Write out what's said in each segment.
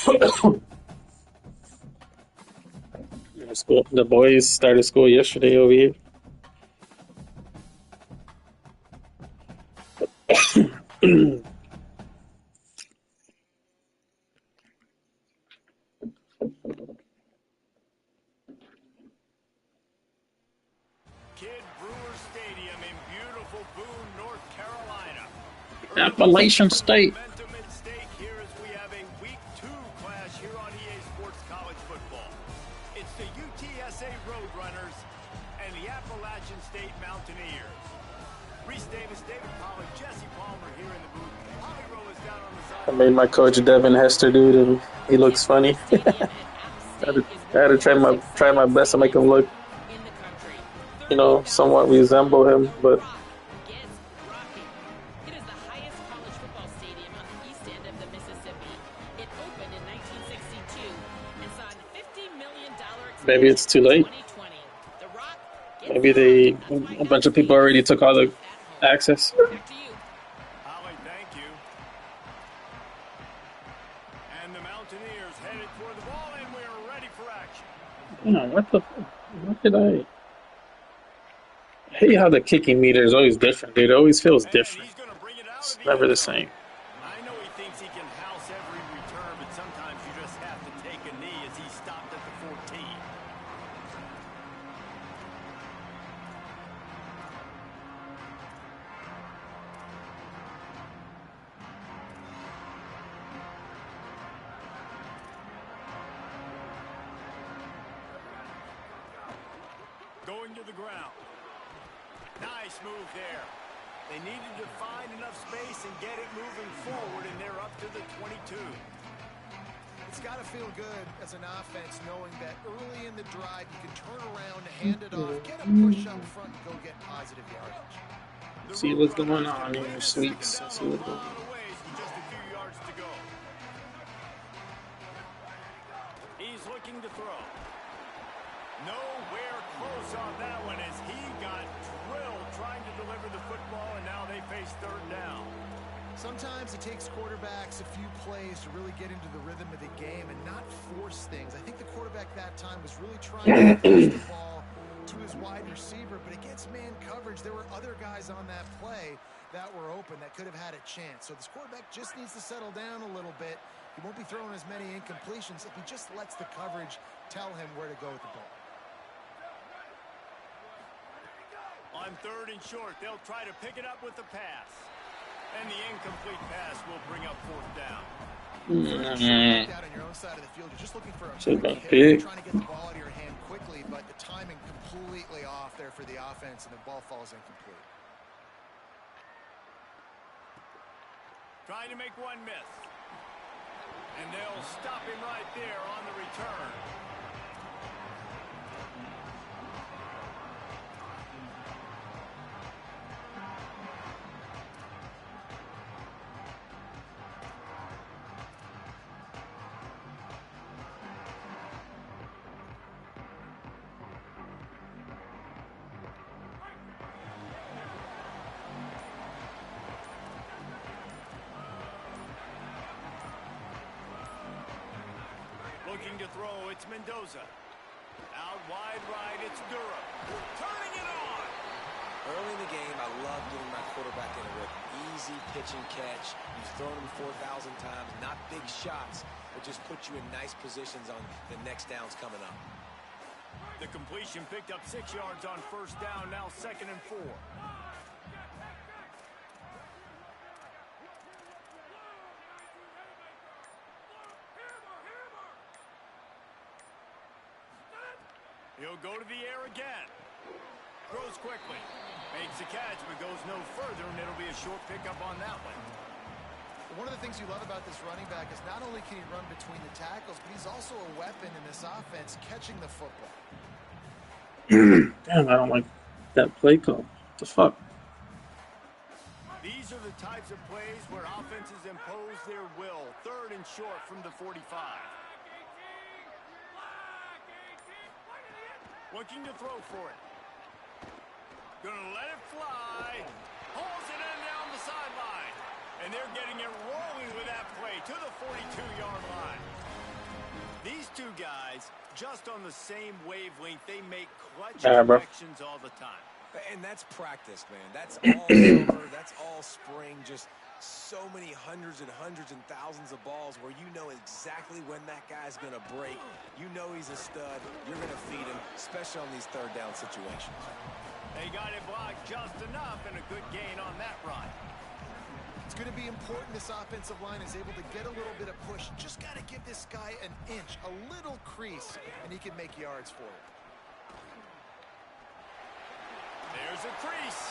The boys started school yesterday over here. Appalachian State. Momentum at stake here as we have a week 2 clash here on EA Sports College Football. It's the UTSA Roadrunners and the Appalachian State Mountaineers. Reese Davis, David Pollack, Jesse Palmer here in the booth. Holly Rowe is down on the side. I made my coach Devin Hester dude, and he looks funny. I had to try my best to make him look, somewhat resemble him, but. Maybe it's too late. Maybe a bunch of people already took all the access. Holly, thank you. And the Mountaineers headed for the ball, and we're ready for action. What did I hate how the kicking meter is always different, dude. It always feels different. It's never the same. I know he thinks he can house every return, but sometimes you just have to take a knee as he stopped at the 14. Going to the ground. Nice move there. They needed to find enough space and get it moving forward, and they're up to the 22. It's got to feel good as an offense knowing that early in the drive you can turn around, hand it off, get a push up front, and go get positive yardage. See what's going on here, Sweets. See what's going on. Just a few yards to go. He's looking to throw. Nowhere close on that one as he got drilled trying to deliver the football, and now they face third down. Sometimes it takes quarterbacks a few plays to really get into the rhythm of the game and not force things. I think the quarterback that time was really trying to push the ball to his wide receiver, but against man coverage, there were other guys on that play that were open that could have had a chance. So this quarterback just needs to settle down a little bit. He won't be throwing as many incompletions if he just lets the coverage tell him where to go with the ball. On third and short, they'll try to pick it up with the pass. And the incomplete pass will bring up fourth down. Down on your own side of the field, you're just looking for a quick hit. Trying to get the ball out of your hand quickly, but the timing completely off there for the offense, and the ball falls incomplete. Trying to make one miss. And they'll stop him right there on the return. Looking to throw, it's Mendoza. Out wide right, it's Durham. Turning it on! Early in the game, I love getting my quarterback in a rhythm. Easy pitch and catch. You've thrown him 4,000 times. Not big shots, but just put you in nice positions on the next downs coming up. The completion picked up 6 yards on first down, now 2nd and 4. He'll go to the air again. Throws quickly. Makes the catch, but goes no further, and it'll be a short pickup on that one. One of the things you love about this running back is not only can he run between the tackles, but he's also a weapon in this offense, catching the football. Damn, I don't like that play call. What the fuck? These are the types of plays where offenses impose their will. Third and short from the 45. Looking to throw for it. Gonna let it fly. Hauls it in down the sideline. And they're getting it rolling with that play to the 42-yard line. These two guys, just on the same wavelength, they make clutch All right, bro. connections all the time. And that's practice, man. That's all summer. That's all spring. Just so many hundreds and thousands of balls where you know exactly when that guy's going to break. You know he's a stud. You're going to feed him, especially on these third down situations. They got it blocked just enough and a good gain on that run. It's going to be important this offensive line is able to get a little bit of push. Just got to give this guy an inch, a little crease, and he can make yards for it. There's a crease.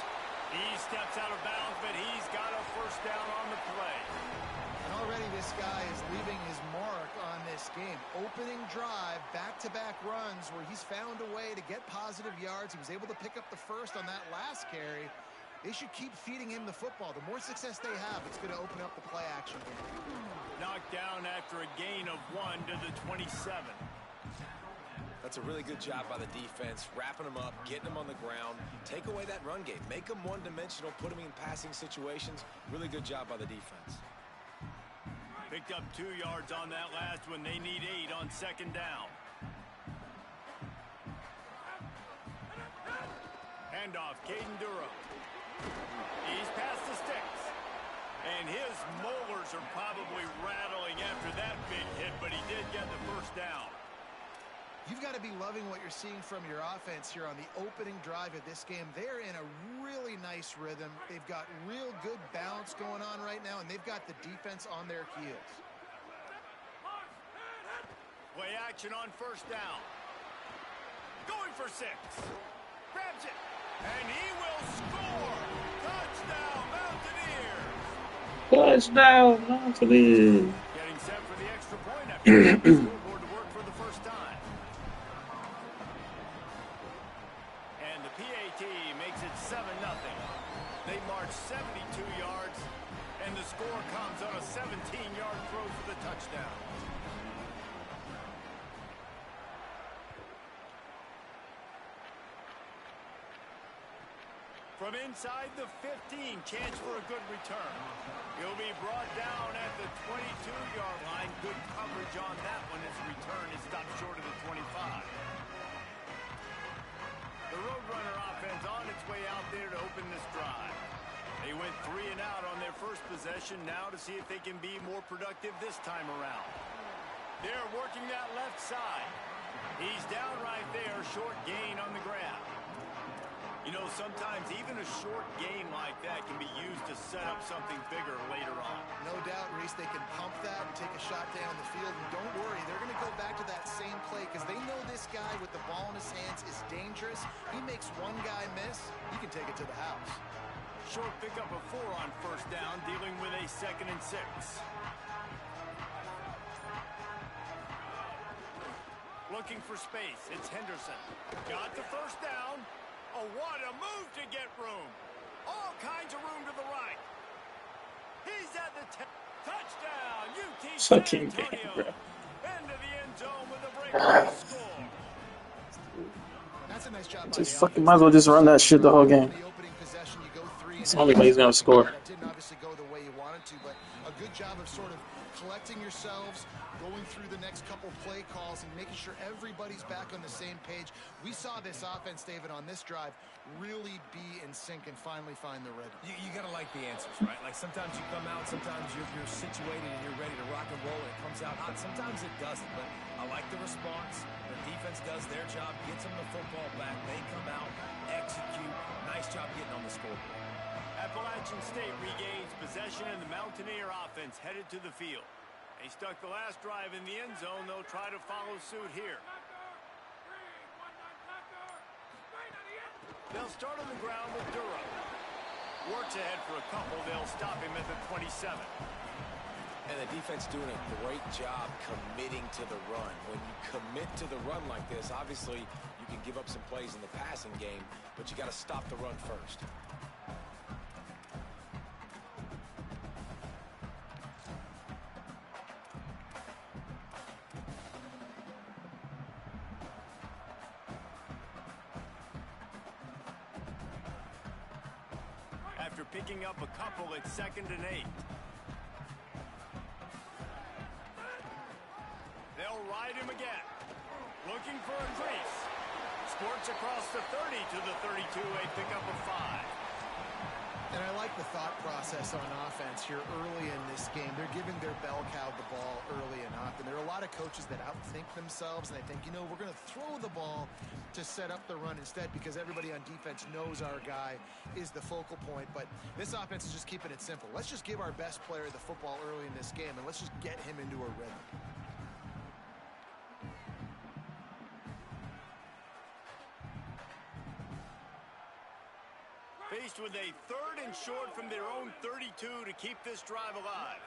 He steps out of bounds, but he's got a first down on the play. And already this guy is leaving his mark on this game. Opening drive, back-to-back runs where he's found a way to get positive yards. He was able to pick up the first on that last carry. They should keep feeding him the football. The more success they have, it's going to open up the play action game. Knocked down after a gain of 1 to the 27. That's a really good job by the defense, wrapping them up, getting them on the ground. Take away that run game. Make them one-dimensional, put them in passing situations. Really good job by the defense. Picked up 2 yards on that last one. They need 8 on second down. Handoff, Caden Durham. He's past the sticks. And his molars are probably rattling after that big hit, but he did get the first down. You've got to be loving what you're seeing from your offense here on the opening drive of this game. They're in a really nice rhythm. They've got real good balance going on right now, and they've got the defense on their heels. Play action on first down. Going for 6. Grabs it. And he will score. Touchdown, Mountaineers. Touchdown, Mountaineers. Getting set for the extra point after the scoreboard to work for the first time. And the PAT makes it 7-0. They march 72 yards, and the score comes on a 17-yard throw for the touchdown. From inside the 15, chance for a good return. He'll be brought down at the 22-yard line. Good coverage on that one. His return is stopped short of the 25. The Roadrunner offense on its way out there to open this drive. They went 3 and out on their first possession. Now to see if they can be more productive this time around. They're working that left side. He's down right there. Short gain on the grab. You know, sometimes even a short game like that can be used to set up something bigger later on. No doubt, Reese, they can pump that and take a shot down the field. And don't worry, they're going to go back to that same play because they know this guy with the ball in his hands is dangerous. He makes one guy miss, he can take it to the house. Short pickup of 4 on first down, dealing with a 2nd and 6. Looking for space, it's Henderson. Got the first down. Oh, what a move to get room. All kinds of room to the right. He's at the touchdown. UT San Antonio. Into the end zone with a breakaway score. That's a nice job. Just fucking might as well just run that shit the whole game. It's the only way he's gonna score. That didn't obviously go the way you wanted to, but a good job of sort of collecting yourselves, going through the next couple play calls and making sure everybody's back on the same page. We saw this offense, David, on this drive really be in sync and finally find the rhythm. You got to like the answers, right? Like sometimes you come out, sometimes you're situated and you're ready to rock and roll and it comes out hot. Sometimes it doesn't, but I like the response. The defense does their job, gets them the football back. They come out, execute. Nice job getting on the scoreboard. Appalachian State regains possession and the Mountaineer offense headed to the field. They stuck the last drive in the end zone. They'll try to follow suit here. They'll start on the ground with Durham. Works ahead for a couple. They'll stop him at the 27. And the defense doing a great job committing to the run. When you commit to the run like this, obviously you can give up some plays in the passing game, but you got to stop the run first. After picking up a couple, it's 2nd and 8. They'll ride him Squirts across the 30 to the 32, a pickup of 5. And I like the thought process on offense here early in this game. They're giving their bell cow the ball early enough. And there are a lot of coaches that outthink themselves, and they think, you know, we're going to throw the ball to set up the run instead because everybody on defense knows our guy is the focal point. But this offense is just keeping it simple. Let's just give our best player the football early in this game, and let's just get him into a rhythm. Faced with a 3rd and short from their own 32 to keep this drive alive.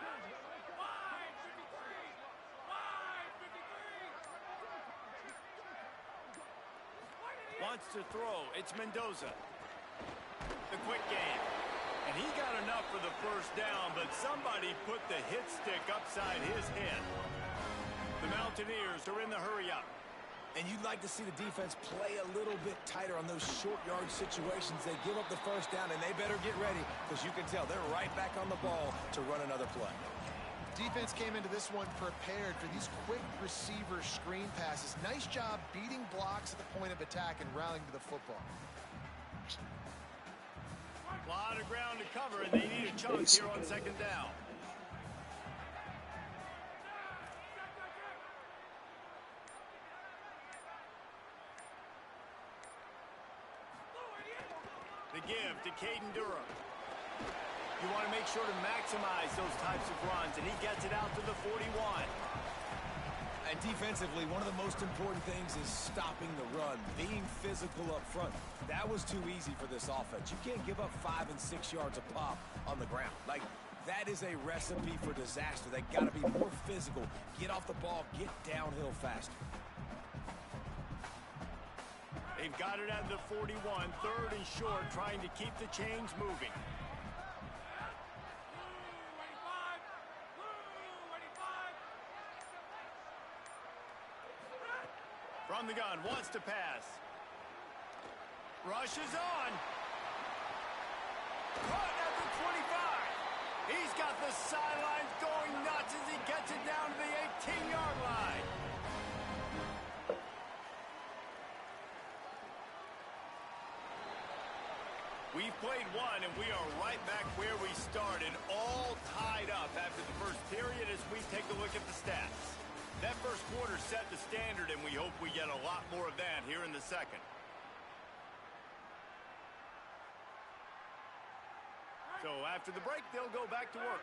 Wants to throw. It's Mendoza. The quick game. And he got enough for the first down, but somebody put the hit stick upside his head. The Mountaineers are in the hurry-up. And you'd like to see the defense play a little bit tighter on those short yard situations. They give up the first down, and they better get ready because you can tell they're right back on the ball to run another play. Defense came into this one prepared for these quick receiver screen passes. Nice job beating blocks at the point of attack and rallying to the football. A lot of ground to cover, and they need a chunk here on 2nd down. The give to Caden Durham. You want to make sure to maximize those types of runs, and he gets it out to the 41. And defensively, one of the most important things is stopping the run, being physical up front. That was too easy for this offense. You can't give up 5 and 6 yards a pop on the ground. Like, that is a recipe for disaster. They got to be more physical, get off the ball, get downhill faster. They've got it at the 41, 3rd and short, trying to keep the chains moving. From the gun, wants to pass. Rushes on. Caught at the 25. He's got the sidelines going nuts as he gets it down to the 18-yard line. We've played one, and we are right back where we started, all tied up after the first period as we take a look at the stats. That first quarter set the standard, and we hope we get a lot more of that here in the second. So after the break, they'll go back to work.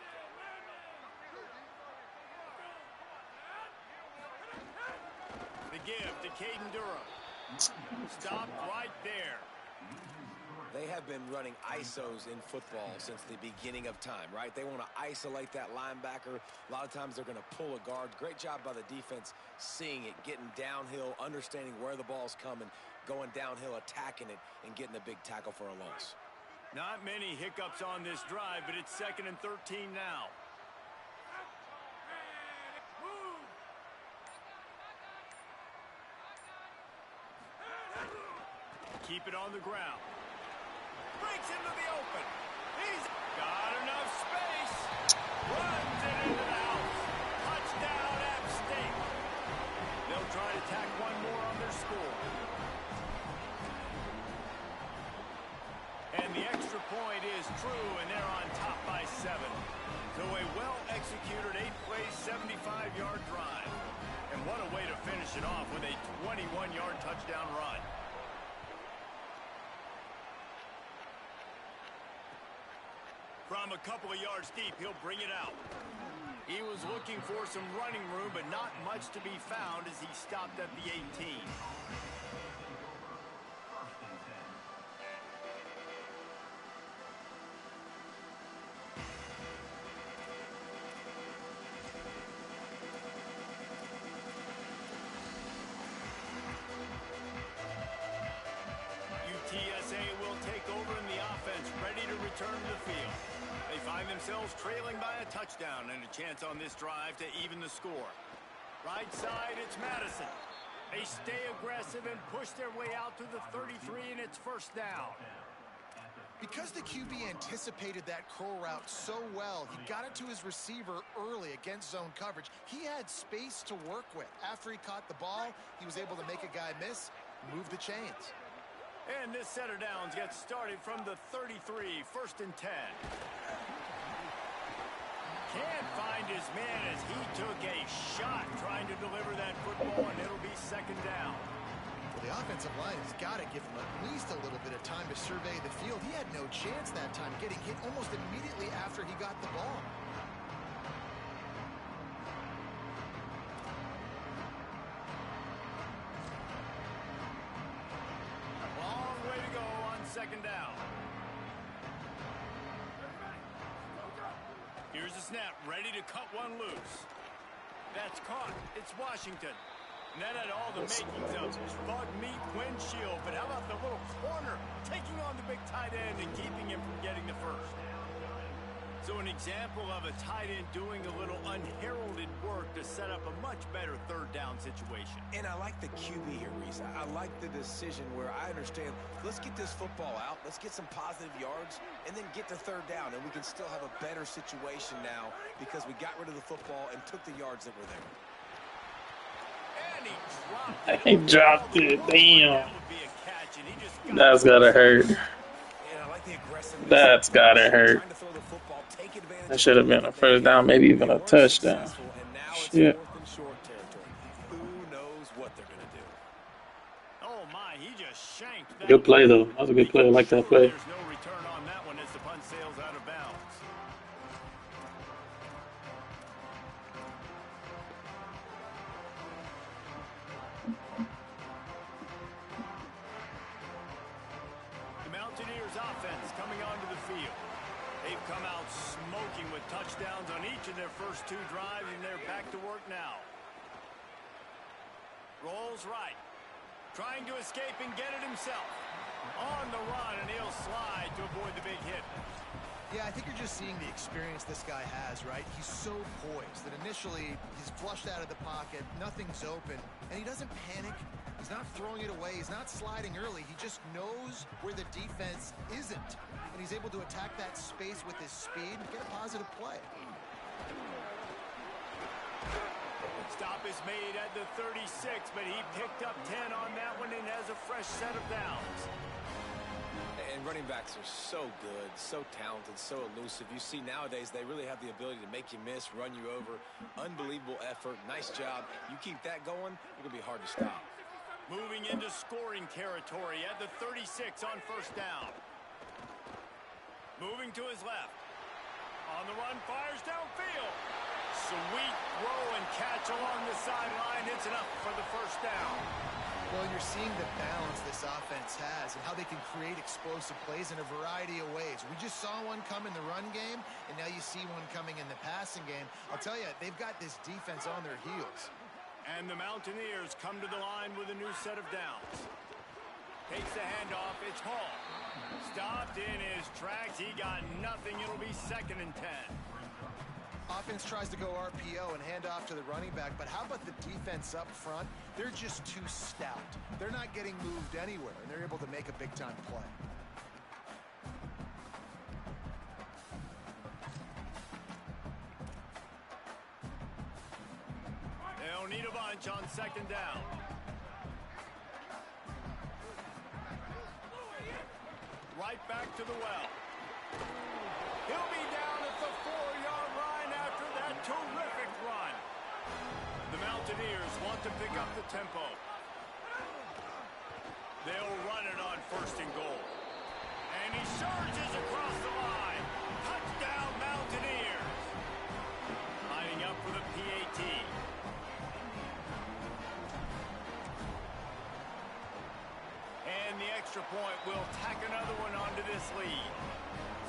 The give to Caden Durham. Stopped right there. They have been running ISOs in football since the beginning of time, right? They want to isolate that linebacker. A lot of times they're going to pull a guard. Great job by the defense seeing it, getting downhill, understanding where the ball's coming, going downhill, attacking it, and getting a big tackle for a loss. Not many hiccups on this drive, but it's 2nd and 13 now. Keep it on the ground. Breaks into the open. He's got enough space. Runs it into the house. Touchdown, App State. They'll try to tack one more on their score. And the extra point is true, and they're on top by 7. So a well-executed 8-play, 75-yard drive. And what a way to finish it off with a 21-yard touchdown run. From a couple of yards deep, he'll bring it out. He was looking for some running room, but not much to be found as he stopped at the 18. UTSA will take over in the offense, ready to return to the field. They find themselves trailing by a touchdown and a chance on this drive to even the score. Right side, it's Madison. They stay aggressive and push their way out to the 33, and it's 1st down. Because the QB anticipated that curl route so well, he got it to his receiver early against zone coverage. He had space to work with. After he caught the ball, he was able to make a guy miss move the chains. And this set of downs gets started from the 33, 1st and 10. Can't find his man as he took a shot trying to deliver that football, and it'll be 2nd down. Well, the offensive line has got to give him at least a little bit of time to survey the field. He had no chance that time, getting hit almost immediately after he got the ball. Long way to go on 2nd down. Here's the snap, ready to cut one loose. That's caught. It's Washington. And that had all the makings of bug meat windshield. But how about the little corner taking on the big tight end and keeping him from getting the first? So an example of a tight end doing a little unheralded work to set up a much better 3rd down situation. And I like the QB here, Reese. I like the decision where I understand, let's get this football out, let's get some positive yards, and then get to 3rd down, and we can still have a better situation now because we got rid of the football and took the yards that were there. And he dropped it. Damn. That's gotta hurt. That's gotta hurt. That should have been a 1st down, maybe even a touchdown. Shit. Good play, though. That was a good play. I like that play. There's no return on that one as the punt sails out of bounds. The Mountaineers offense coming onto the field. They've come out smoking with touchdowns on each of their first 2 drives, and they're back to work now. Rolls right. Trying to escape and get it himself. On the run, and he'll slide to avoid the big hit. Yeah, I think you're just seeing the experience this guy has, right? He's so poised that initially he's flushed out of the pocket, nothing's open, and he doesn't panic. He's not throwing it away. He's not sliding early. He just knows where the defense isn't, and he's able to attack that space with his speed and get a positive play. Stop is made at the 36, but he picked up 10 on that one and has a fresh set of downs. And running backs are so good, so talented, so elusive. You see nowadays they really have the ability to make you miss, run you over. Unbelievable effort. Nice job. You keep that going, it'll be hard to stop. Moving into scoring territory at the 36 on 1st down. Moving to his left. On the run, fires downfield. Sweet throw and catch along the sideline. It's enough for the 1st down. Well, you're seeing the balance this offense has and how they can create explosive plays in a variety of ways. We just saw one come in the run game, and now you see one coming in the passing game. I'll tell you, they've got this defense on their heels. And the Mountaineers come to the line with a new set of downs. Takes the handoff. It's Hall. Stopped in his tracks. He got nothing. It'll be 2nd and 10. Offense tries to go RPO and hand off to the running back, but how about the defense up front? They're just too stout. They're not getting moved anywhere, and they're able to make a big-time play. They'll need a bunch on 2nd down. Right back to the well. He'll be down at the 4-yard line after that terrific run. The Mountaineers want to pick up the tempo. They'll run it on 1st and goal. And he surges across the line. Touchdown, Mountaineers. Lining up for the PAT. And the extra point will tack another one onto this lead.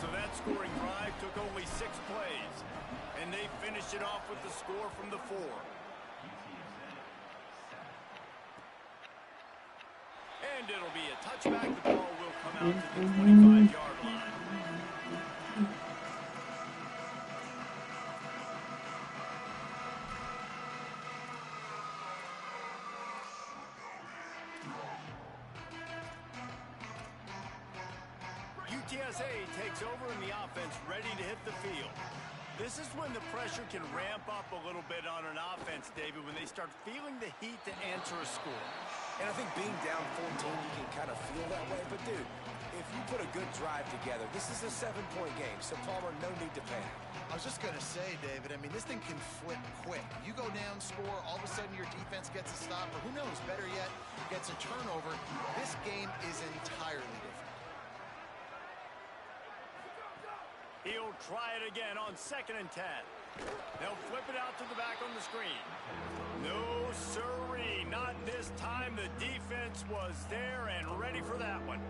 So that scoring drive took only 6 plays, and they finished it off with the score from the 4. And it'll be a touchback. The ball will come out to the 25-yard line. UTSA takes over in the offense, ready to hit the field. This is when the pressure can ramp up a little bit on an offense, David, when they start feeling the heat to answer a score. And I think being down 14, you can kind of feel that way. But, dude, if you put a good drive together, this is a 7-point game. So, Palmer, no need to panic. I was just going to say, David, I mean, this thing can flip quick. You go down, score, all of a sudden your defense gets a stop, or who knows, better yet, gets a turnover. This game is entirely different. He'll try it again on 2nd and 10. They'll flip it out to the back on the screen. No, sirree, not this time. The defense was there and ready for that one.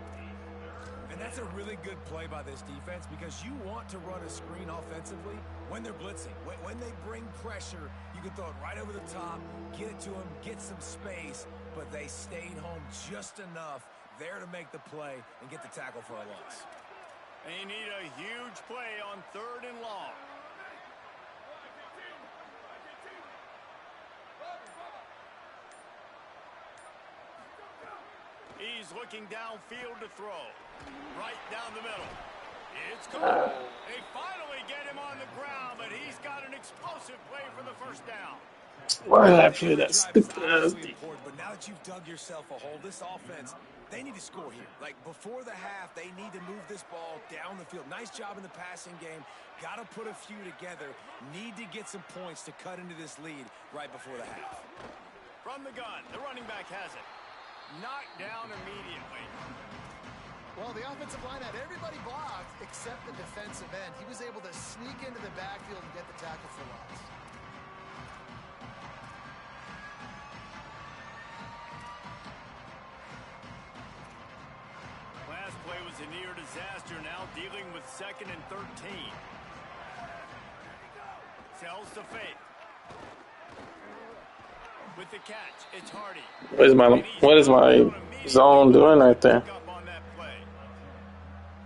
And that's a really good play by this defense because you want to run a screen offensively when they're blitzing. When they bring pressure, you can throw it right over the top, get it to them, get some space, but they stayed home just enough there to make the play and get the tackle for a loss. They need a huge play on 3rd and long. He's looking downfield to throw. Right down the middle. It's caught. They finally get him on the ground, but he's got an explosive play for the first down. Why did I play that stupid ass defense? But now that you've dug yourself a hole, this offense, they need to score here. Like, before the half, they need to move this ball down the field. Nice job in the passing game. Got to put a few together. Need to get some points to cut into this lead right before the half. From the gun, the running back has it. Knocked down immediately. Well, the offensive line had everybody blocked except the defensive end. He was able to sneak into the backfield and get the tackle for loss. Last play was a near disaster, now dealing with 2nd and 13. Sells to fake. With the catch, it's Hardy. What is my zone doing right there?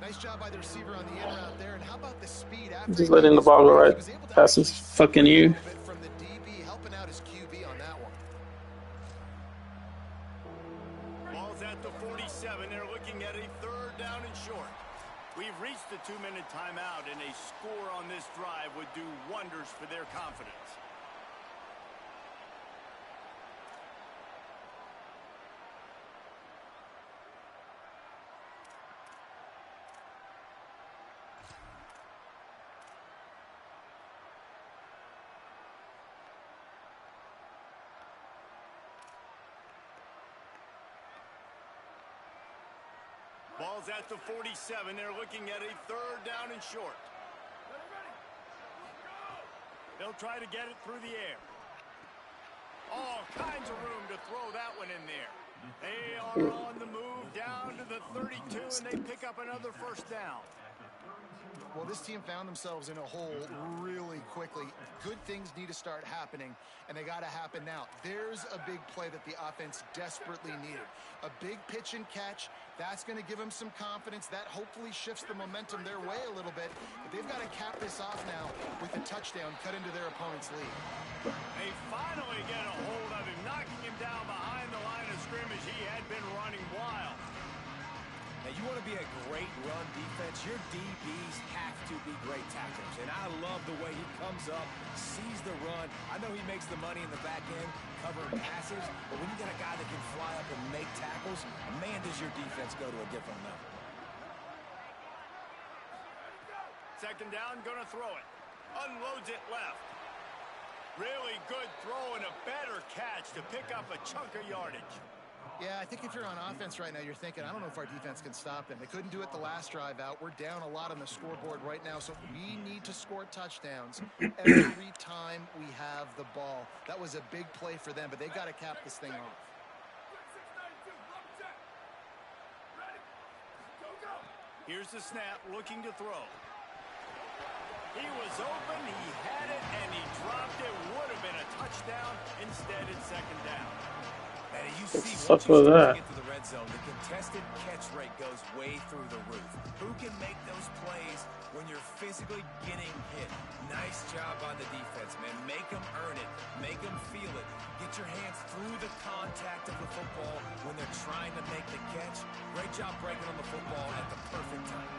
Nice job by the receiver on the in route there. And how about the speed after Just letting the ball go right past his fucking you. From the DB, helping out his QB on that one. Ball's at the 47. They're looking at a 3rd down and short. We've reached the 2-minute timeout, and a score on this drive would do wonders for their confidence. Ball's at the 47. They're looking at a 3rd down and short. They'll try to get it through the air. All kinds of room to throw that one in there. They are on the move down to the 32, and they pick up another 1st down. Well, this team found themselves in a hole really quickly. Good things need to start happening, and they got to happen now. There's a big play that the offense desperately needed. A big pitch and catch. That's going to give them some confidence. That hopefully shifts the momentum their way a little bit. But they've got to cap this off now with a touchdown cut into their opponent's lead. They finally get a hold of him, knocking him down behind the line of scrimmage. He had been running wild. Now, you want to be a great run defense, your DBs have to be great tacklers. And I love the way he comes up, sees the run. I know he makes the money in the back end, covering passes, but when you got a guy that can fly up and make tackles, man, does your defense go to a different level. 2nd down, gonna throw it. Unloads it left. Really good throw and a better catch to pick up a chunk of yardage. Yeah, I think if you're on offense right now, you're thinking, I don't know if our defense can stop them. They couldn't do it the last drive out. We're down a lot on the scoreboard right now, so we need to score touchdowns every time we have the ball. That was a big play for them, but they got to cap this thing off. Here's the snap, looking to throw. He was open, he had it, and he dropped it. Would have been a touchdown. Instead, it's 2nd down. And you What see, the once fuck you was start that? to get to the red zone, the contested catch rate goes way through the roof. Who can make those plays when you're physically getting hit? Nice job on the defense, man. Make them earn it. Make them feel it. Get your hands through the contact of the football when they're trying to make the catch. Great job breaking on the football at the perfect time.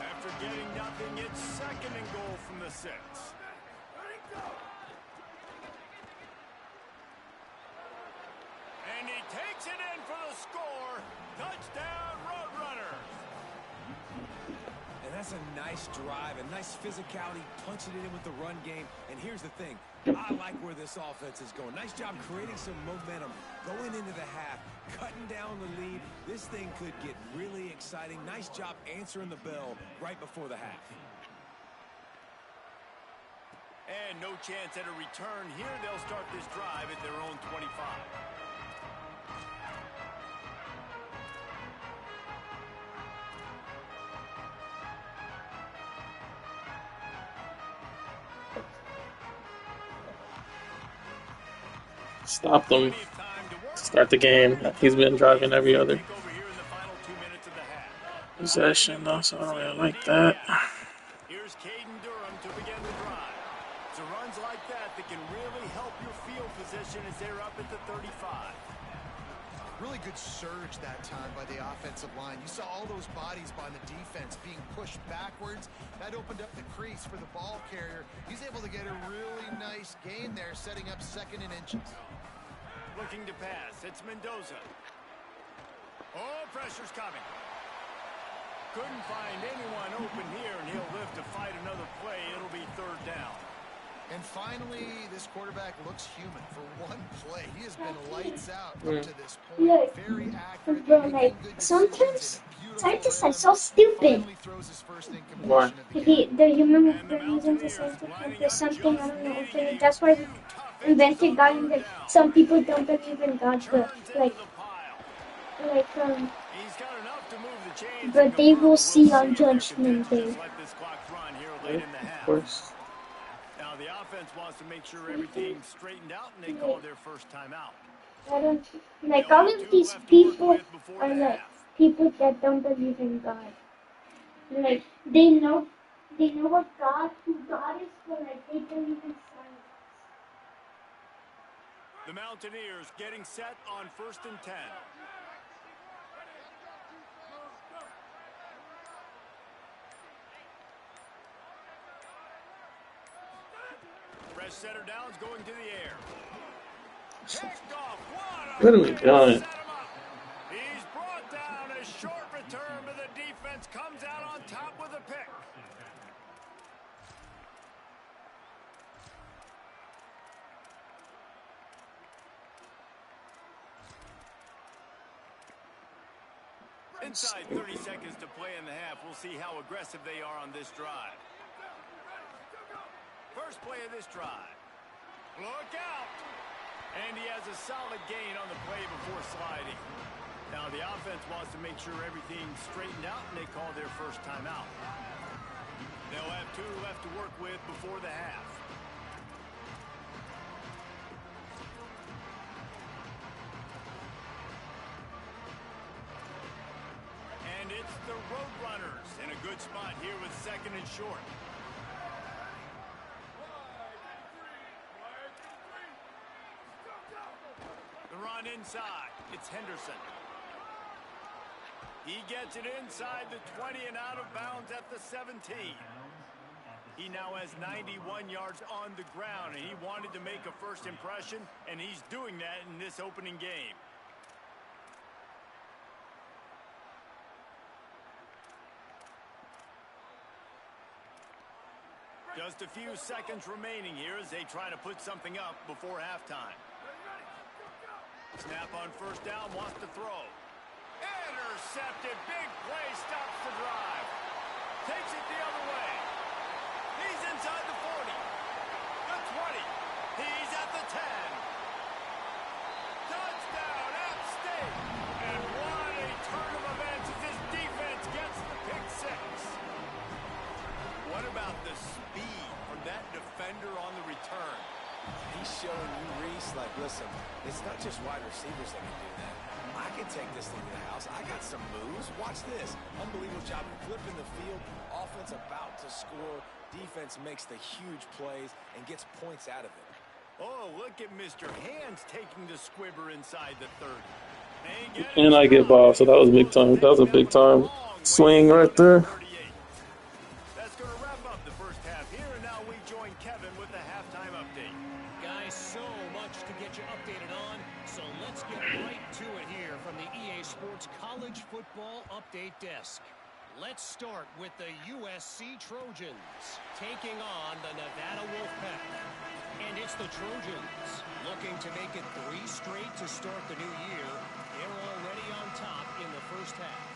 After getting nothing, it's 2nd and goal from the 6. And he takes it in score. Touchdown, Roadrunners. And that's a nice drive, a nice physicality, punching it in with the run game. And here's the thing. I like where this offense is going. Nice job creating some momentum, going into the half, cutting down the lead. This thing could get really exciting. Nice job answering the bell right before the half. And no chance at a return here. They'll start this drive at their own 25. Stop them. Start the game. He's been driving every other possession, though, so I don't really like that. Here's Caden Durham to begin the drive. So runs like that can really help your field position as they're up at the 35. Really good surge that time by the offensive line. You saw all those bodies by the defense being pushed backwards. That opened up the crease for the ball carrier. He's able to get a really nice gain there, setting up 2nd and inches. Looking to pass. It's Mendoza. Oh, pressure's coming. Couldn't find anyone open here, and he'll live to fight another play. It'll be 3rd down. And finally, this quarterback looks human for one play. He has been lights out up to this point. Look, Very accurate. bro, like, sometimes scientists are so stupid. Why? The human reason to scientists like there's something, I don't know, infinite. That's why we invented God, and that some people don't believe in God, but but they will see on Judgment Day. Of course. Now the offense wants to make sure everything's straightened out, and they call their first timeout. I don't like all of these people are like people that don't believe in God. Like they know what who God is, but like they believe in science. The Mountaineers getting set on 1st and 10. Fresh center downs going to the air. Picked off. What are we doing? He's brought down. A short return, but the defense comes out on top with a pick. Inside 30 seconds to play in the half. We'll see how aggressive they are on this drive. First play of this drive. Look out! And he has a solid gain on the play before sliding. Now the offense wants to make sure everything's straightened out, and they call their first timeout. They'll have 2 left to work with before the half. And it's the Roadrunners in a good spot here with 2nd and short. The run inside. It's Henderson. He gets it inside the 20 and out of bounds at the 17. He now has 91 yards on the ground, and he wanted to make a first impression, and he's doing that in this opening game. Just a few seconds remaining here as they try to put something up before halftime. Snap on 1st down, wants to throw. Intercepted, big play, stops the drive. Takes it the other way. He's inside the 40, the 20. He's at the 10. Touchdown, App State. And what a turn of events as this defense gets the pick 6. What about the speed from that defender on the return? He's showing you, Reese, like, listen, it's not just wide receivers that can do that. I can take this thing to the house. I got some moves. Watch this. Unbelievable job flipping the field. Offense about to score. Defense makes the huge plays and gets points out of it. Oh, look at Mr. Hands taking the squibber inside the 30. And I get ball, so that was big time. That was a big time swing right there. That's going to wrap up the first half here, and now we join Kevin with the halftime update. Guys, so much to get you updated on, so let's get right to it here from the EA football update desk. Let's start with the USC Trojans taking on the Nevada Wolfpack. And it's the Trojans looking to make it 3 straight to start the new year. They're already on top in the first half.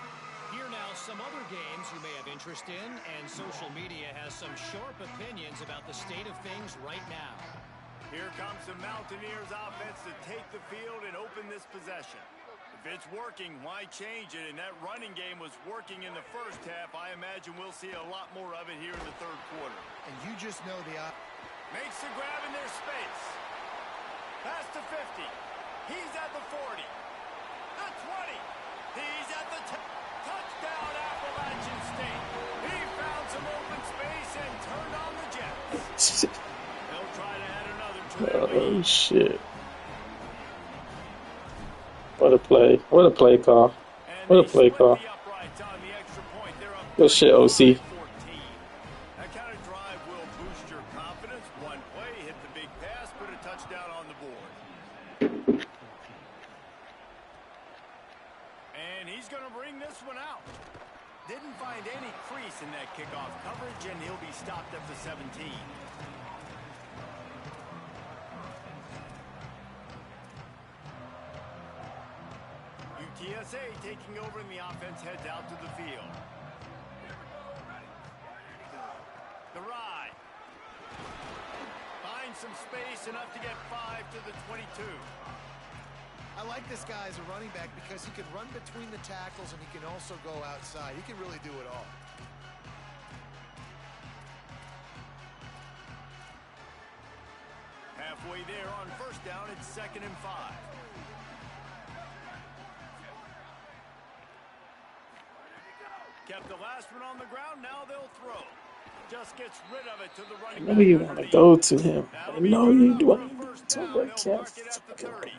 Here now some other games you may have interest in, and social media has some sharp opinions about the state of things right now. Here comes the Mountaineers offense to take the field and open this possession. If it's working, why change it? And that running game was working in the first half. I imagine we'll see a lot more of it here in the third quarter. And you just know the makes the grab in their space. Past the 50. He's at the 40. The 20. He's at the 10. Touchdown, Appalachian State. He found some open space and turned on the Jets. They'll try to add another to Oh, shit. What a play. What a play call. What a play call. Good shit, OC. That kind of drive will boost your confidence. One play, hit the big pass, put a touchdown on the board. And he's going to bring this one out. Didn't find any crease in that kickoff coverage, and he'll be stopped at the 17. UTSA taking over, and the offense heads out to the field. The ride. Finds some space, enough to get 5 to the 22. I like this guy as a running back because he can run between the tackles and he can also go outside. He can really do it all. Halfway there on first down, it's 2nd and 5. Kept the last one on the ground, now they'll throw. Just gets rid of it to the running back. I know you want to go to him. I know you do want to go to him, but can't.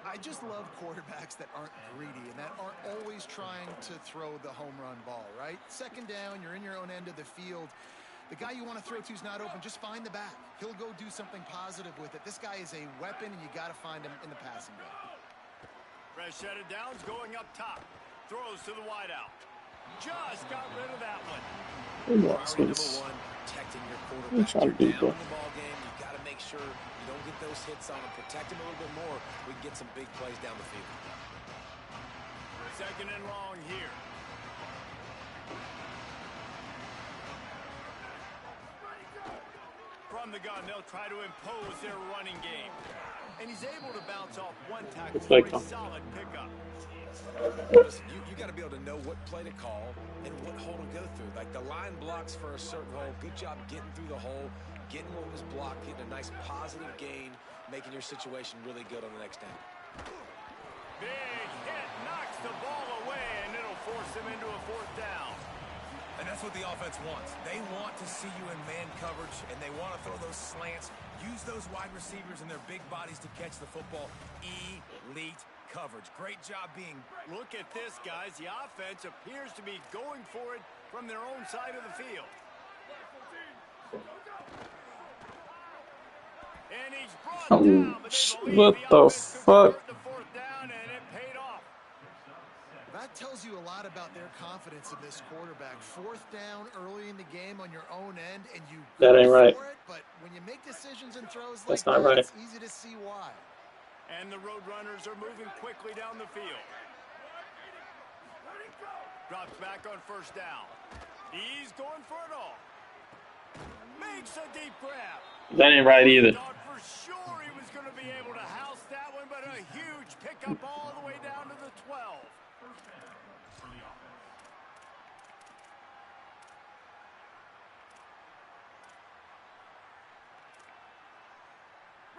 I just love quarterbacks that aren't greedy and that aren't always trying to throw the home run ball, right? 2nd down, you're in your own end of the field. The guy you want to throw to is not open. Just find the back. He'll go do something positive with it. This guy is a weapon, and you got to find him in the passing game. Fresh set of downs going up top. Throws to the wideout. Just got rid of that one. Priority number 1, protecting your quarterback. You're down in the ball game. You got to make sure you don't get those hits on him. Protect him a little bit more. We can get some big plays down the field. 2nd and long here. From the gun, they'll try to impose their running game. And he's able to bounce off one tackle for a solid pickup. Listen, you got to be able to know what play to call and what hole to go through. Like the line blocks for a certain hole. Good job getting through the hole, getting what was blocked, getting a nice positive gain, making your situation really good on the next down. Big hit, knocks the ball away, and it'll force him into a 4th down. And that's what the offense wants. They want to see you in man coverage, and they want to throw those slants, use those wide receivers and their big bodies to catch the football. Elite coverage. Great job being... Look at this, guys. The offense appears to be going for it from their own side of the field. And he's brought down, but what the fuck? The 4th down, and it paid off. That tells you a lot about their confidence in this quarterback. 4th down early in the game on your own end, and you that ain't right. For it, but when you make decisions and throws that's like not that, right. It's easy to see why. And the Roadrunners are moving quickly down the field. Drops back on 1st down. He's going for it all. Makes a deep grab. That ain't right either. Thought for sure he was going to be able to house that one, but a huge pickup all the way down to the 12.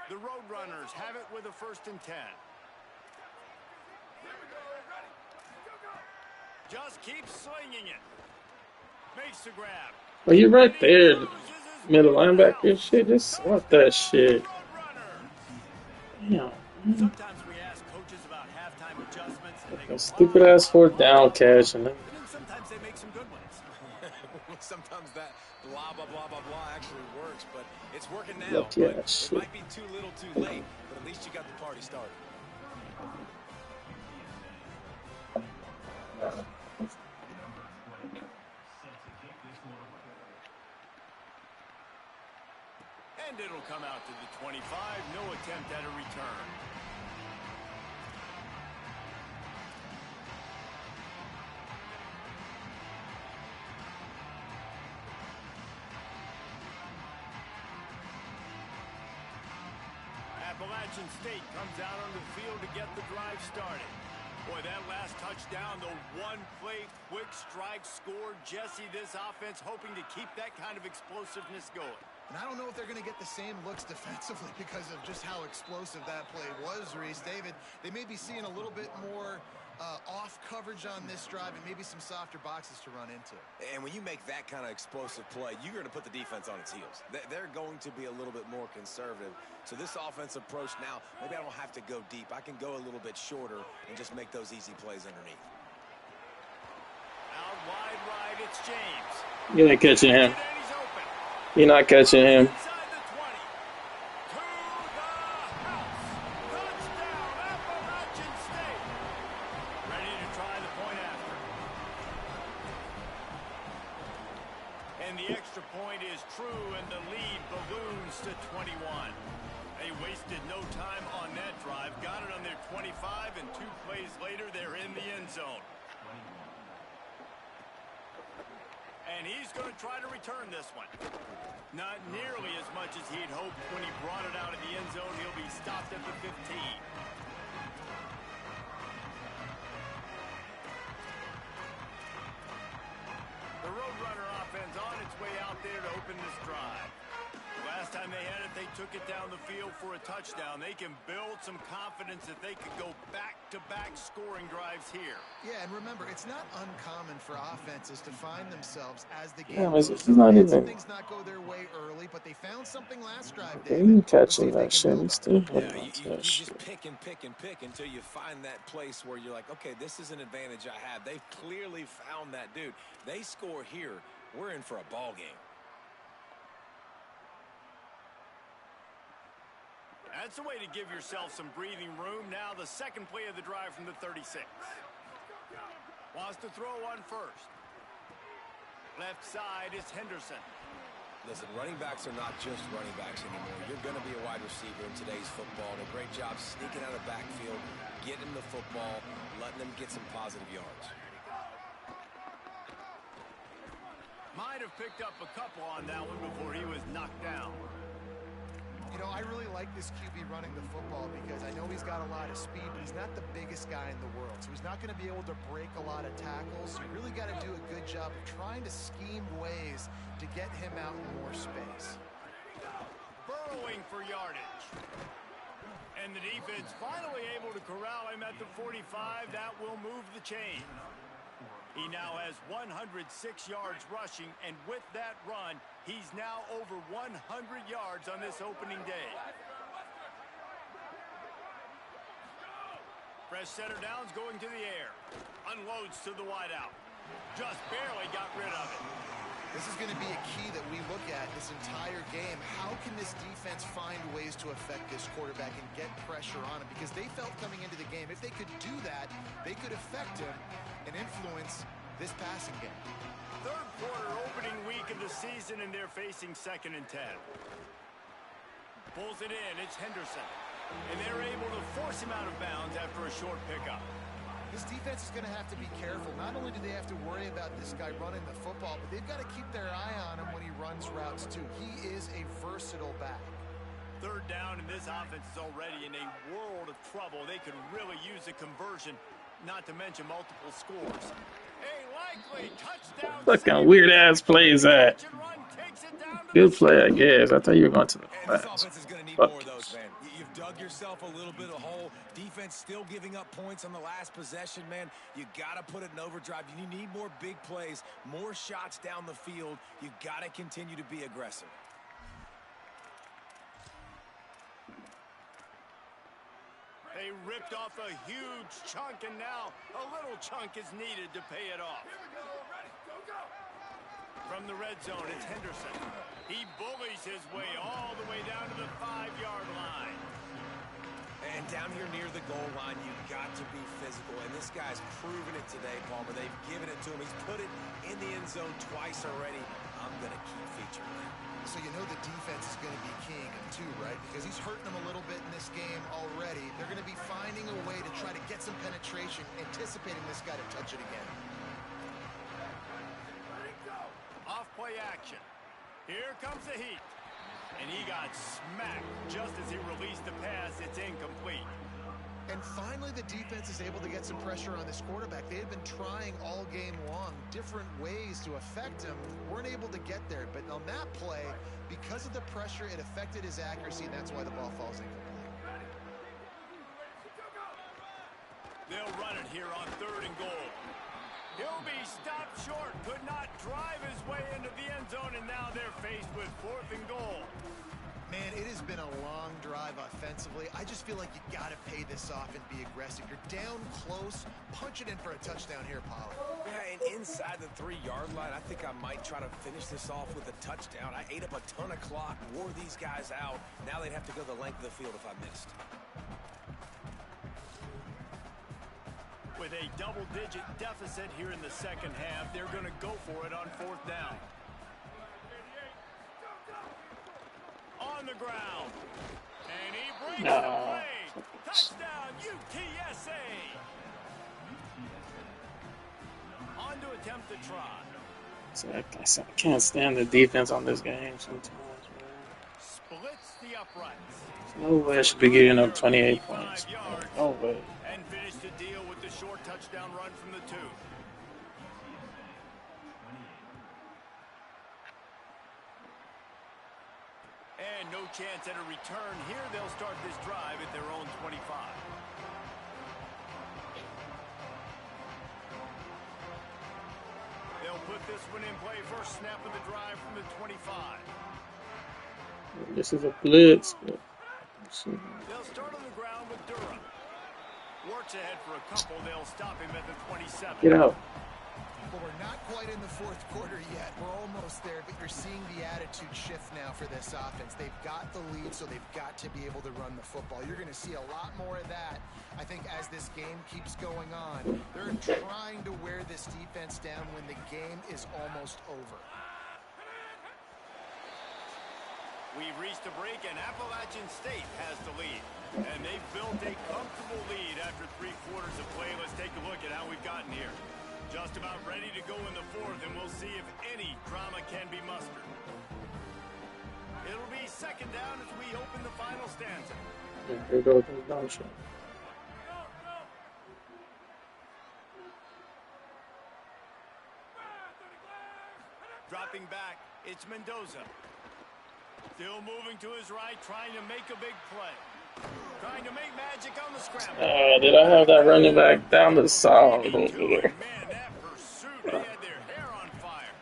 The Roadrunners have it with a 1st and 10. Just keeps slinging it. Makes the grab. Well, you're right there. Middle linebacker shit. Just want that shit. Damn. Sometimes we ask coaches about halftime adjustments. A stupid ass 4th down catch, and then sometimes they make some good ones. Sometimes that blah, blah, blah, blah, blah actually works, but it's working now. Yeah, it might be too little too late, but at least you got the party started. And it'll come out to the 25. No attempt at a return. Appalachian State comes out on the field to get the drive started. Boy, that last touchdown, the one-play quick strike score. Jesse, this offense hoping to keep that kind of explosiveness going. And I don't know if they're going to get the same looks defensively because of just how explosive that play was, Reese. David, they may be seeing a little bit more off coverage on this drive and maybe some softer boxes to run into. And when you make that kind of explosive play, you're going to put the defense on its heels. They're going to be a little bit more conservative. So this offensive approach now, maybe I don't have to go deep. I can go a little bit shorter and just make those easy plays underneath. Out wide right, it's James. You're not catching him. You're not catching him. Inside the 20. To the house. Touchdown, Appalachian State. Ready to try the point after. And the extra point is true, and the lead balloons to 21. They wasted no time on that drive. Got it on their 25, and 2 plays later, they're in the end zone. And he's going to try to return this one. Not nearly as much as he'd hoped when he brought it out of the end zone. He'll be stopped at the 15. The Roadrunner offense on its way out there to open this drive. Last time they had it, they took it down the field for a touchdown. They can build some confidence that they could go back-to-back scoring drives here. Yeah, and remember, it's not uncommon for offenses to find themselves as the game Yeah, goes. he's not even. Things not go their way early, but they found something last drive. He catching that shit. He's still Yeah, holding on to you that just shit. pick and pick and pick until you find that place where you're like, okay, this is an advantage I have. They've clearly found that dude. They score here, we're in for a ball game. That's a way to give yourself some breathing room. Now the second play of the drive from the 36. Wants to throw on first. Left side is Henderson. Listen, running backs are not just running backs anymore. You're going to be a wide receiver in today's football. And a great job sneaking out of backfield, getting the football, letting them get some positive yards. Might have picked up a couple on that one before he was knocked down. You know, I really like this QB running the football because I know he's got a lot of speed, but he's not the biggest guy in the world. So he's not going to be able to break a lot of tackles. So you really got to do a good job of trying to scheme ways to get him out in more space. Burrowing for yardage. And the defense finally able to corral him at the 45. That will move the chain. He now has 106 yards rushing, and with that run, he's now over 100 yards on this opening day. Fresh center downs going to the air. Unloads to the wideout. Just barely got rid of it. This is going to be a key that we look at this entire game. How can this defense find ways to affect this quarterback and get pressure on him? Because they felt coming into the game, if they could do that, they could affect him and influence this passing game. Third quarter opening week of the season, and they're facing 2nd and 10. Pulls it in. It's Henderson. And they're able to force him out of bounds after a short pickup. This defense is going to have to be careful. Not only do they have to worry about this guy running the football, but they've got to keep their eye on him when he runs routes too. He is a versatile back. Third down, and this offense is already in a world of trouble. They could really use a conversion, not to mention multiple scores. A likely touchdown. Fucking weird ass plays that. Good play, I guess. I thought you were going to the And this class. offense is going to need Fuck. more of those, man. You've dug yourself a little bit of a hole. Defense still giving up points on the last possession, man. You got to put it in overdrive. You need more big plays, more shots down the field. You got to continue to be aggressive. They ripped off a huge chunk, and now a little chunk is needed to pay it off. From the red zone, it's Henderson. He bullies his way all the way down to the 5-yard line. And down here near the goal line, you've got to be physical. And this guy's proven it today, Palmer. They've given it to him. He's put it in the end zone twice already. I'm going to keep featuring that. So you know the defense is going to be keying him too, right? Because he's hurting them a little bit in this game already. They're going to be finding a way to try to get some penetration, anticipating this guy to touch it again. Off-play action. Here comes the heat. And he got smacked just as he released the pass. It's incomplete. And finally, the defense is able to get some pressure on this quarterback. They had been trying all game long different ways to affect him. Weren't able to get there. But on that play, because of the pressure, it affected his accuracy, and that's why the ball falls incomplete. They'll run it here on 3rd and goal. He'll be stopped short. Could not drive his way into the end zone, and now they're faced with 4th and goal. Man, it has been a long drive offensively. I just feel like you got to pay this off and be aggressive. You're down close. Punch it in for a touchdown here, Pollard. Yeah, and inside the 3-yard line, I think I might try to finish this off with a touchdown. I ate up a ton of clock, wore these guys out. Now they'd have to go the length of the field if I missed. With a double-digit deficit here in the second half, they're going to go for it on 4th down. On the ground. And he breaks the play. Touchdown, UTSA. On to attempt the try. So I can't stand the defense on this game sometimes, man. Splits the uprights. No way I should be giving up 28 points. No way. And finish the deal with the short touchdown run from the 2. And no chance at a return here. They'll start this drive at their own 25. They'll put this one in play. First snap of the drive from the 25. This is a blitz. They'll start on the ground with Durham. Works ahead for a couple. They'll stop him at the 27. Get out. Well, we're not quite in the 4th quarter yet. We're almost there, but you're seeing the attitude shift now for this offense. They've got the lead, so they've got to be able to run the football. You're going to see a lot more of that, I think, as this game keeps going on. They're trying to wear this defense down when the game is almost over. We've reached a break, and Appalachian State has the lead. And they've built a comfortable lead after 3 quarters of play. Let's take a look at how we've gotten here. Just about ready to go in the 4th, and we'll see if any drama can be mustered. It'll be 2nd down as we open the final stanza. Here goes the dumb shot. Dropping back, it's Mendoza. Still moving to his right, trying to make a big play. Trying to make magic on the scramble. Did I have that running back down the side over there? Man, that pursuit, they had their hair on fire.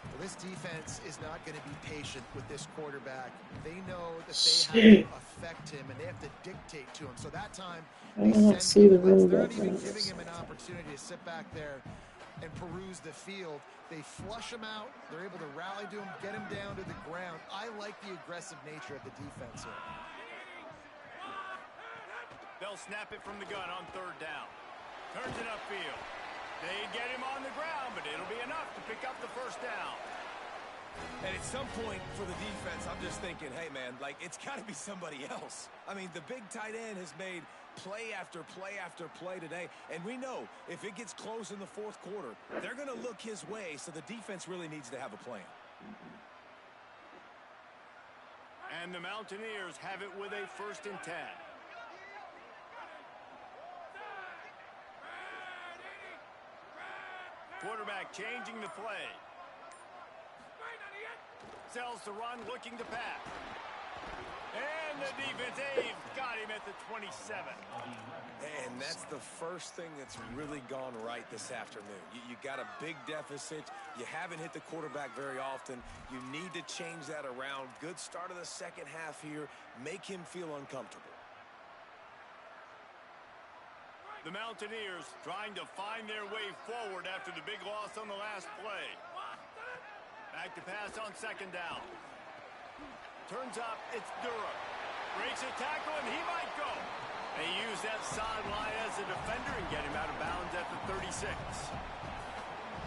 Well, this defense is not going to be patient with this quarterback. They know that they have to affect him, and they have to dictate to him. So that time, they send him blitz. They're not even giving him an opportunity to sit back there and peruse the field. They flush him out. They're able to rally to him, get him down to the ground. I like the aggressive nature of the defense here. They'll snap it from the gun on 3rd down. Turns it upfield. They get him on the ground, but it'll be enough to pick up the 1st down. And at some point for the defense, I'm just thinking, hey, man, like, it's got to be somebody else. I mean, the big tight end has made play after play after play today. And we know if it gets close in the 4th quarter, they're going to look his way, so the defense really needs to have a plan. And the Mountaineers have it with a 1st and 10. Quarterback changing the play. Sells to run, looking to pass. And the defense, they've got him at the 27. And that's the first thing that's really gone right this afternoon. You got a big deficit. You haven't hit the quarterback very often. You need to change that around. Good start of the second half here. Make him feel uncomfortable. The Mountaineers trying to find their way forward after the big loss on the last play. Back to pass on 2nd down. Turns up, it's Durham. Breaks a tackle, and he might go. They use that sideline as a defender and get him out of bounds at the 36.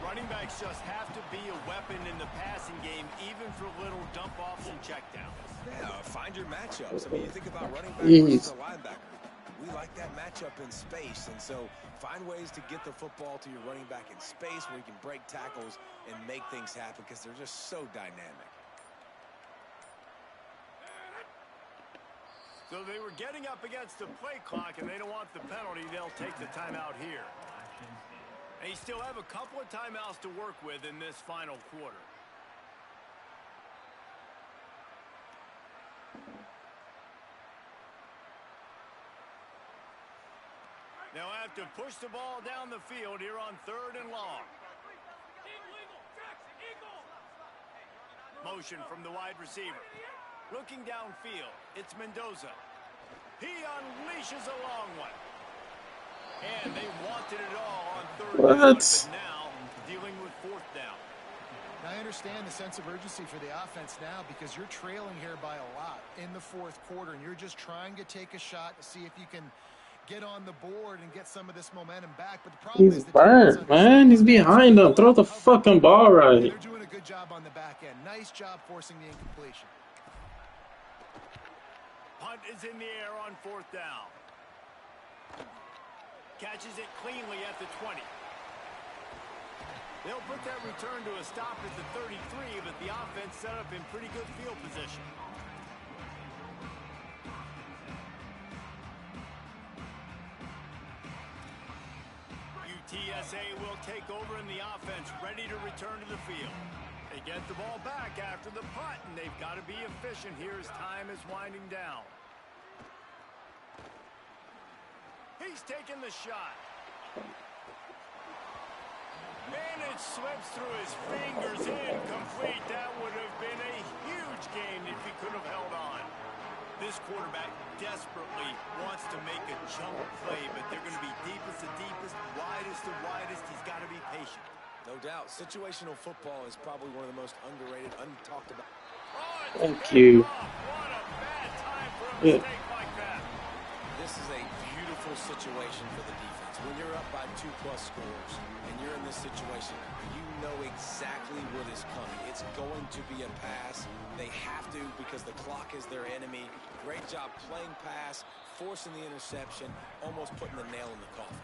Running backs just have to be a weapon in the passing game, even for little dump-offs and checkdowns. Yeah, find your matchups. I mean, you think about running back Jeez. versus a linebacker. We like that matchup in space, and so find ways to get the football to your running back in space where you can break tackles and make things happen because they're just so dynamic. So they were getting up against the play clock, and they don't want the penalty. They'll take the timeout here. They still have a couple of timeouts to work with in this final quarter. They'll have to push the ball down the field here on 3rd and long. Motion from the wide receiver. Looking downfield, it's Mendoza. He unleashes a long one. And they wanted it all on 3rd down, but now dealing with 4th down. I understand the sense of urgency for the offense now because you're trailing here by a lot in the 4th quarter, and you're just trying to take a shot to see if you can get on the board and get some of this momentum back. But the problem He's is burnt, man. He's behind him. Throw the fucking ball right. They're doing a good job on the back end. Nice job forcing the incompletion. Punt is in the air on 4th down. Catches it cleanly at the 20. They'll put that return to a stop at the 33, but the offense set up in pretty good field position. UTSA will take over in the offense, ready to return to the field. They get the ball back after the punt, and they've got to be efficient here as time is winding down. He's taking the shot. And it slips through his fingers, incomplete. That would have been a huge gain if he could have held on. This quarterback desperately wants to make a jump play, but they're going to be deepest to deepest, widest to widest. He's got to be patient. No doubt. Situational football is probably one of the most underrated, untalked about. Thank you. What a bad time for a mistake like that. This is a beautiful situation for the defense. When you're up by 2+ scores and you're in this situation, you know exactly what is coming. It's going to be a pass. They have to because the clock is their enemy. Great job playing pass, forcing the interception, almost putting the nail in the coffin.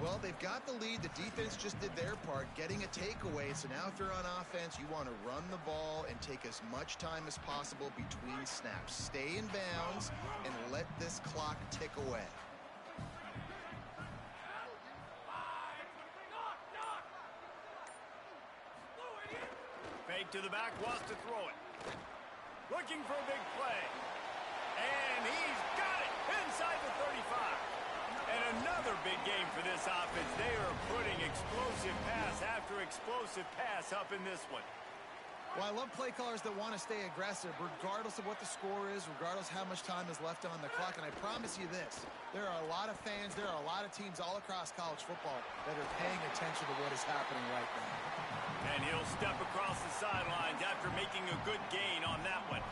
Well, they've got the lead. The defense just did their part, getting a takeaway. So now if you're on offense, you want to run the ball and take as much time as possible between snaps. Stay in bounds and let this clock tick away. Fake to the back, wants to throw it. Looking for a big play. And he's got it inside the 35. And another big game for this offense. They are putting explosive pass after explosive pass up in this one. Well, I love play callers that want to stay aggressive, regardless of what the score is, regardless how much time is left on the clock. And I promise you this, there are a lot of fans, there are a lot of teams all across college football that are paying attention to what is happening right now. And he'll step across the sidelines after making a good gain on that one.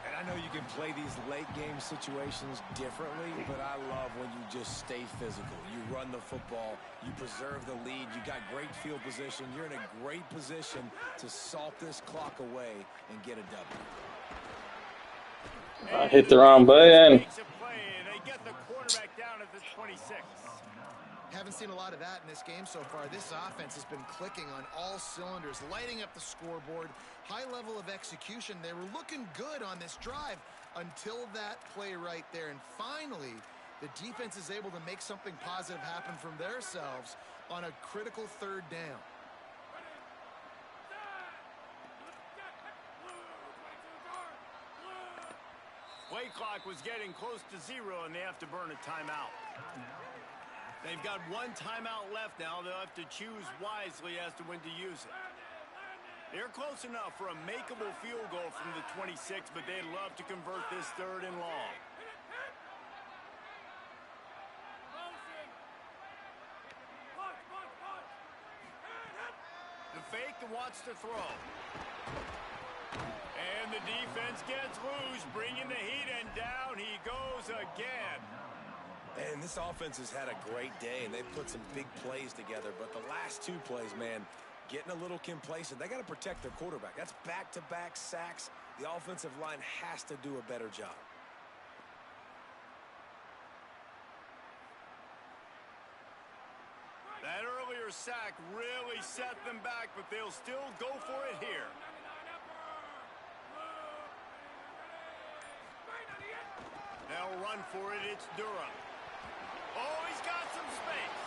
And I know you can play these late-game situations differently, but I love when you just stay physical. You run the football, you preserve the lead, you got great field position, you're in a great position to salt this clock away and get a W. I hit the wrong button. They get the quarterback down at the 26. Haven't seen a lot of that in this game so far. This offense has been clicking on all cylinders, lighting up the scoreboard, high level of execution. They were looking good on this drive until that play right there. And finally, the defense is able to make something positive happen from themselves on a critical 3rd down. Play clock was getting close to 0, and they have to burn a timeout. They've got one timeout left now. They'll have to choose wisely as to when to use it. They're close enough for a makeable field goal from the 26, but they'd love to convert this 3rd and long. The fake and wants to throw. And the the defense gets loose, bringing the heat, and down he goes again. And this offense has had a great day, and they've put some big plays together. But the last two plays, man, getting a little complacent. They got to protect their quarterback. That's back-to-back sacks. The offensive line has to do a better job. That earlier sack really set them back, but they'll still go for it here. They'll run for it. It's Durham. Oh, he's got some space.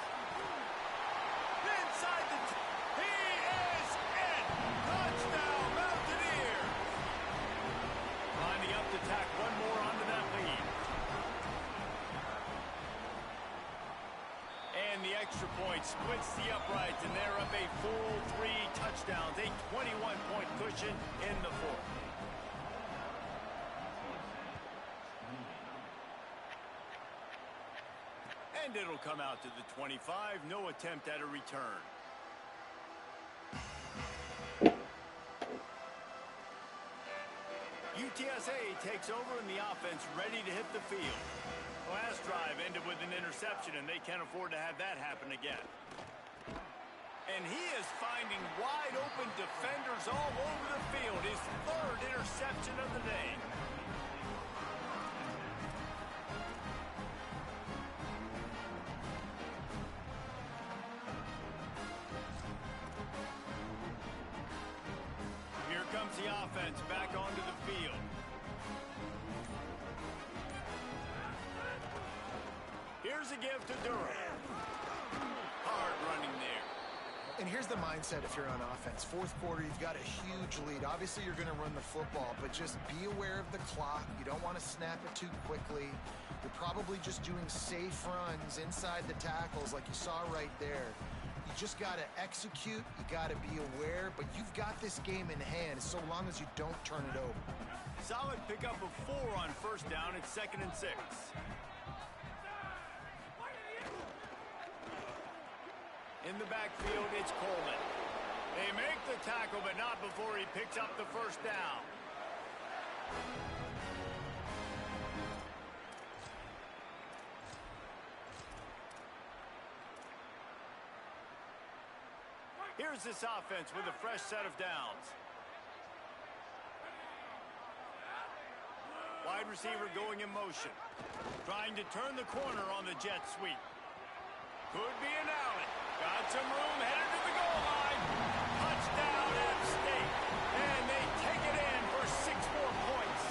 Inside the... He is in. Touchdown, Mountaineers. Lining up to tack one more onto that lead. And the extra point splits the uprights, and they're up a full 3 touchdowns, a 21-point cushion in the fourth. And it'll come out to the 25. No attempt at a return. UTSA takes over in the offense, ready to hit the field. Last drive ended with an interception, and they can't afford to have that happen again. And he is finding wide open defenders all over the field. His 3rd interception of the day. Here comes the offense back onto the field. Here's a give to Durham. Hard running there. And here's the mindset if you're on offense. Fourth quarter, you've got a huge lead. Obviously, you're going to run the football, but just be aware of the clock. You don't want to snap it too quickly. You're probably just doing safe runs inside the tackles like you saw right there. You just got to execute. You got to be aware, but you've got this game in hand so long as you don't turn it over. Solid pickup of 4 on first down. It's 2nd and 6. In the backfield, it's Coleman. They make the tackle, but not before he picks up the first down. Here's this offense with a fresh set of downs. Wide receiver going in motion. Trying to turn the corner on the jet sweep. Could be an alley. Got some room, headed to the goal line. Touchdown, App State. And they take it in for 6 more points.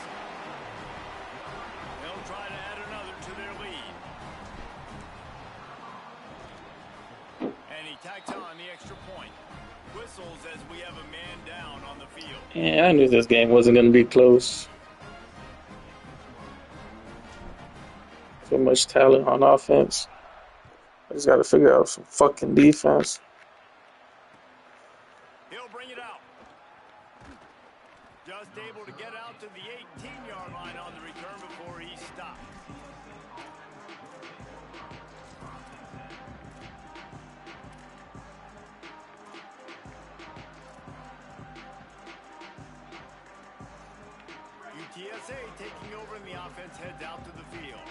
They'll try to add another to their lead. And he tacks on the extra point. Whistles as we have a man down on the field. Yeah, I knew this game wasn't going to be close. So much talent on offense. I just got to figure out some fucking defense. He'll bring it out. Just able to get out to the 18-yard line on the return before he stopped. UTSA taking over and the offense heads out to the field.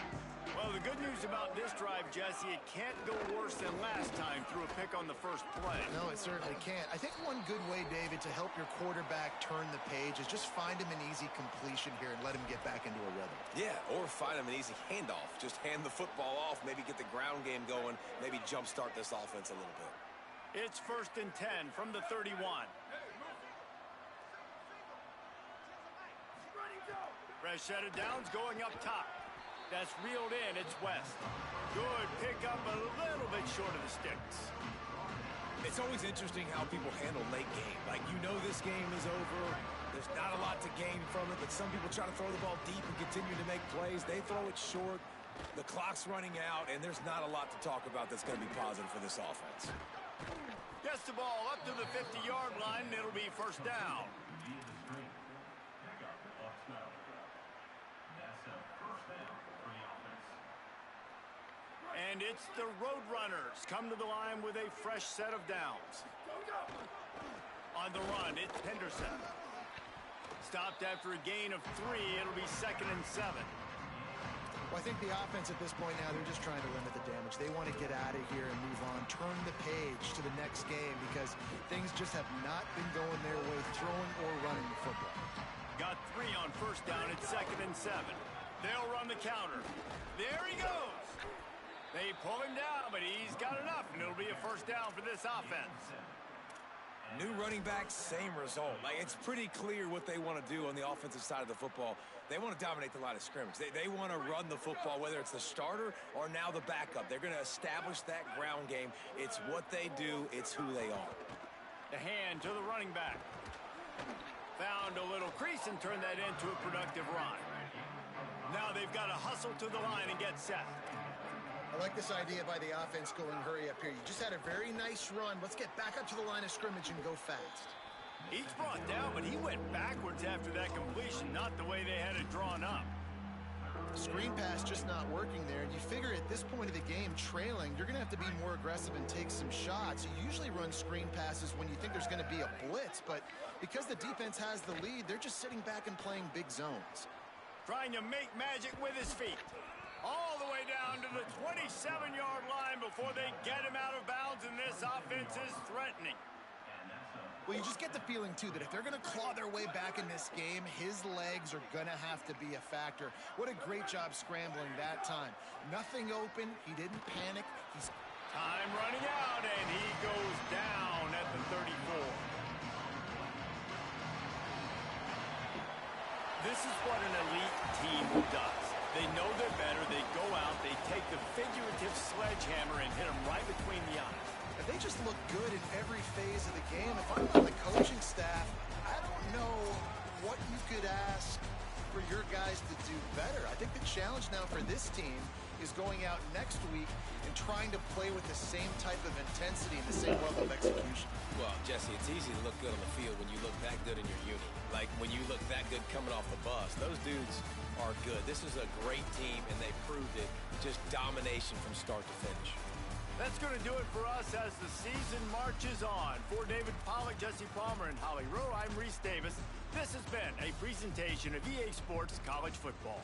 Well, the good news about this drive, Jesse, it can't go worse than last time through a pick on the first play. No, it certainly can't. I think one good way, David, to help your quarterback turn the page is just find him an easy completion here and let him get back into a rhythm. Yeah, or find him an easy handoff. Just hand the football off, maybe get the ground game going, maybe jumpstart this offense a little bit. It's 1st and 10 from the 31. Fresh set of downs going up top. That's reeled in. It's West. Good pickup, a little bit short of the sticks. It's always interesting how people handle late game. Like, you know this game is over. There's not a lot to gain from it, but some people try to throw the ball deep and continue to make plays. They throw it short. The clock's running out, and there's not a lot to talk about that's going to be positive for this offense. Gets the ball up to the 50-yard line, and it'll be 1st down. And it's the Roadrunners come to the line with a fresh set of downs. On the run, it's Henderson. Stopped after a gain of 3. It'll be 2nd and 7. Well, I think the offense at this point now, they're just trying to limit the damage. They want to get out of here and move on, turn the page to the next game because things just have not been going their way, throwing or running the football. Got 3 on 1st down at 2nd and 7. They'll run the counter. There he goes. They pull him down, but he's got enough, and it'll be a 1st down for this offense. New running back, same result. Like, it's pretty clear what they want to do on the offensive side of the football. They want to dominate the line of scrimmage. They want to run the football, whether it's the starter or now the backup. They're going to establish that ground game. It's what they do. It's who they are. The hand to the running back. Found a little crease and turned that into a productive run. Now they've got to hustle to the line and get set. I like this idea by the offense going hurry up here. You just had a very nice run. Let's get back up to the line of scrimmage and go fast. He's brought down, but he went backwards after that completion, not the way they had it drawn up. Screen pass just not working there. And you figure at this point of the game, trailing, you're going to have to be more aggressive and take some shots. You usually run screen passes when you think there's going to be a blitz, but because the defense has the lead, they're just sitting back and playing big zones. Trying to make magic with his feet. All the way down to the 27-yard line before they get him out of bounds, and this offense is threatening. Well, you just get the feeling, too, that if they're going to claw their way back in this game, his legs are going to have to be a factor. What a great job scrambling that time. Nothing open. He didn't panic. He's time running out, and he goes down at the 34. This is what an elite team does. They know they're better. They go out. They take the figurative sledgehammer and hit them right between the eyes. They just look good in every phase of the game. If I'm on the coaching staff, I don't know what you could ask for your guys to do better. I think the challenge now for this team is going out next week and trying to play with the same type of intensity and the same level of execution. Well, Jesse, it's easy to look good on the field when you look that good in your unit. Like when you look that good coming off the bus. Those dudes are good. This is a great team, and they proved it. Just domination from start to finish. That's going to do it for us as the season marches on. For David Pollack, Jesse Palmer, and Holly Rowe, I'm Reese Davis. This has been a presentation of EA Sports College Football.